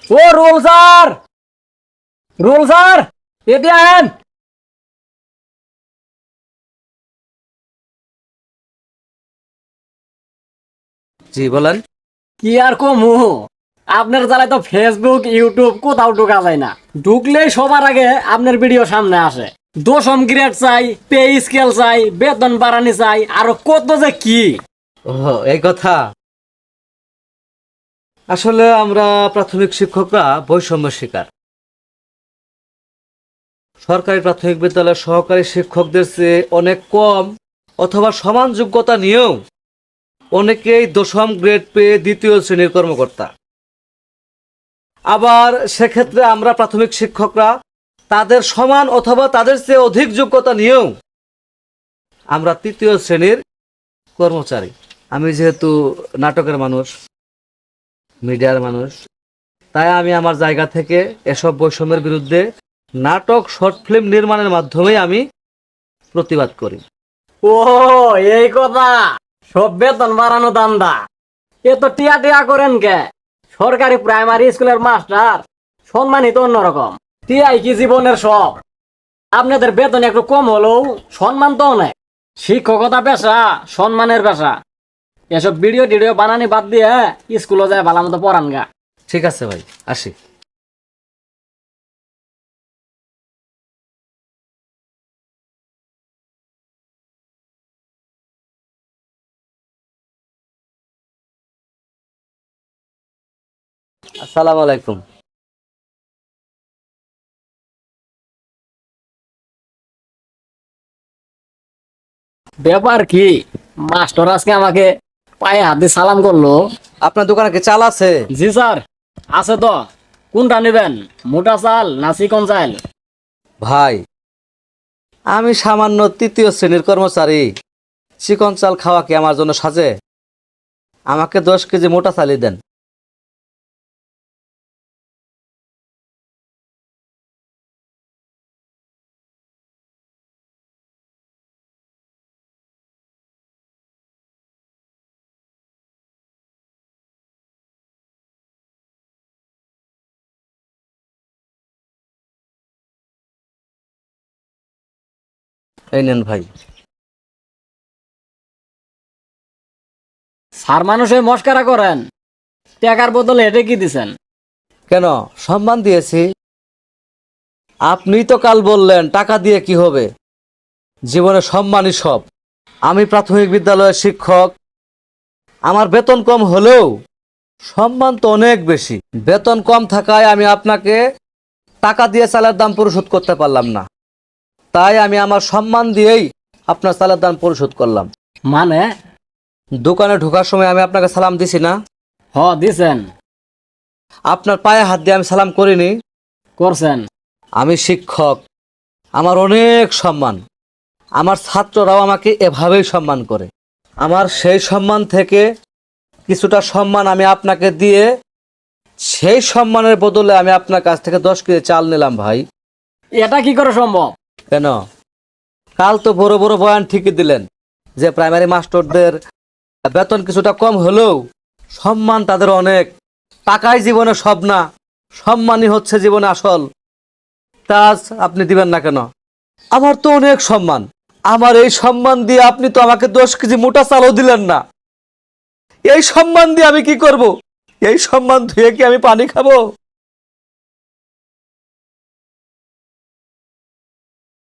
ও rule sir, rule sir, এতে আহেন। জি বলেন। কি আর কমু, আপনার জ্বালায় তো ফেসবুক ইউটিউব কোথাও ঢোকা যায় না। ঢুকলেই সবার আগে আপনার ভিডিও সামনে আসে। দশম গ্রেড চাই, পে স্কেল চাই, বেতন বাড়ানি চাই, আরো কত যে কি। ও, এই কথা। আসলে আমরা প্রাথমিক শিক্ষকরা বৈষম্য শিকার। সরকারি প্রাথমিক বিদ্যালয়ের সহকারী শিক্ষকদের চেয়ে অনেক কম অথবা সমান যোগ্যতা নিয়েও অনেকেই দশম গ্রেড পেয়ে দ্বিতীয় শ্রেণীর কর্মকর্তা। আবার সেক্ষেত্রে আমরা প্রাথমিক শিক্ষকরা তাদের সমান অথবা তাদের চেয়ে অধিক যোগ্যতা নিয়েও আমরা তৃতীয় শ্রেণীর কর্মচারী। আমি যেহেতু নাটকের মানুষ, মিডিয়ার মানুষ, তাই আমি আমার জায়গা থেকে এসব বৈষম্যের বিরুদ্ধে নাটক, শর্ট ফিল্ম নির্মাণের মাধ্যমেই আমি প্রতিবাদ করি। ও, এই কথা। সব বেতন বাড়ানো দান্দা। এ তো টিয়া টিয়া করেন কে? সরকারি প্রাইমারি স্কুলের মাস্টার সম্মানিত অন্যরকম। টিয়াই কি জীবনের সব? আপনাদের বেতন একটু কম হলেও সম্মান তো অনেক। শিক্ষকতা পেশা, সম্মানের পেশা। এসব ভিডিও টিডিও বানানি বাদ দিয়ে স্কুলে যায় ভালো মতো পড়ান গা। ঠিক আছে ভাই, আসি। আসসালামু আলাইকুম। ব্যাপার কি? মাস্টার আজকে আমাকে পায়ে হাত দিয়ে সালাম করলো। আপনার দোকানে কি চাল আছে? জি স্যার, আছে তো। কোনটা নেবেন, মোটা চাল না চিকন চাল? ভাই, আমি সামান্য তৃতীয় শ্রেণীর কর্মচারী। চিকন চাল খাওয়া কি আমার জন্য সাজে? আমাকে 10 কেজি মোটা চালই দেন। এই নেন ভাই। স্যার মানুষের মস্কারা করেন, টাকার বদলে হেঁটে কি দিছেন? কেন, সম্মান দিয়েছি। আপনি তো কাল বললেন টাকা দিয়ে কি হবে, জীবনে সম্মানই সব। আমি প্রাথমিক বিদ্যালয়ের শিক্ষক, আমার বেতন কম হলেও সম্মান তো অনেক বেশি। বেতন কম থাকায় আমি আপনাকে টাকা দিয়ে চালের দাম পরিশোধ করতে পারলাম না, তাই আমি আমার সম্মান দিয়েই আপনার চালের দাম পরিশোধ করলাম। মানে? দোকানে ঢোকার সময় আমি আপনাকে সালাম দিছি না? হ, দিছেন। আপনার পায়ে হাত দিয়ে আমি সালাম করিনি? করছেন। আমি শিক্ষক, আমার অনেক সম্মান। আমার ছাত্ররাও আমাকে এভাবেই সম্মান করে। আমার সেই সম্মান থেকে কিছুটা সম্মান আমি আপনাকে দিয়ে সেই সম্মানের বদলে আমি আপনার কাছ থেকে 10 কেজি চাল নিলাম ভাই। এটা কি করে সম্ভব? কেন, কাল তো বড় বড় বয়ান ঠিকই দিলেন যে প্রাইমারি মাস্টারদের বেতন কিছুটা কম হলেও সম্মান তাদের অনেক। টাকাই জীবনে সব না, সম্মানই হচ্ছে জীবনে আসল। তা আজ আপনি দিবেন না কেন? আমার তো অনেক সম্মান। আমার এই সম্মান দিয়ে আপনি তো আমাকে 10 কেজি মোটা চালও দিলেন না। এই সম্মান দিয়ে আমি কি করব? এই সম্মান ধুয়ে কি আমি পানি খাবো?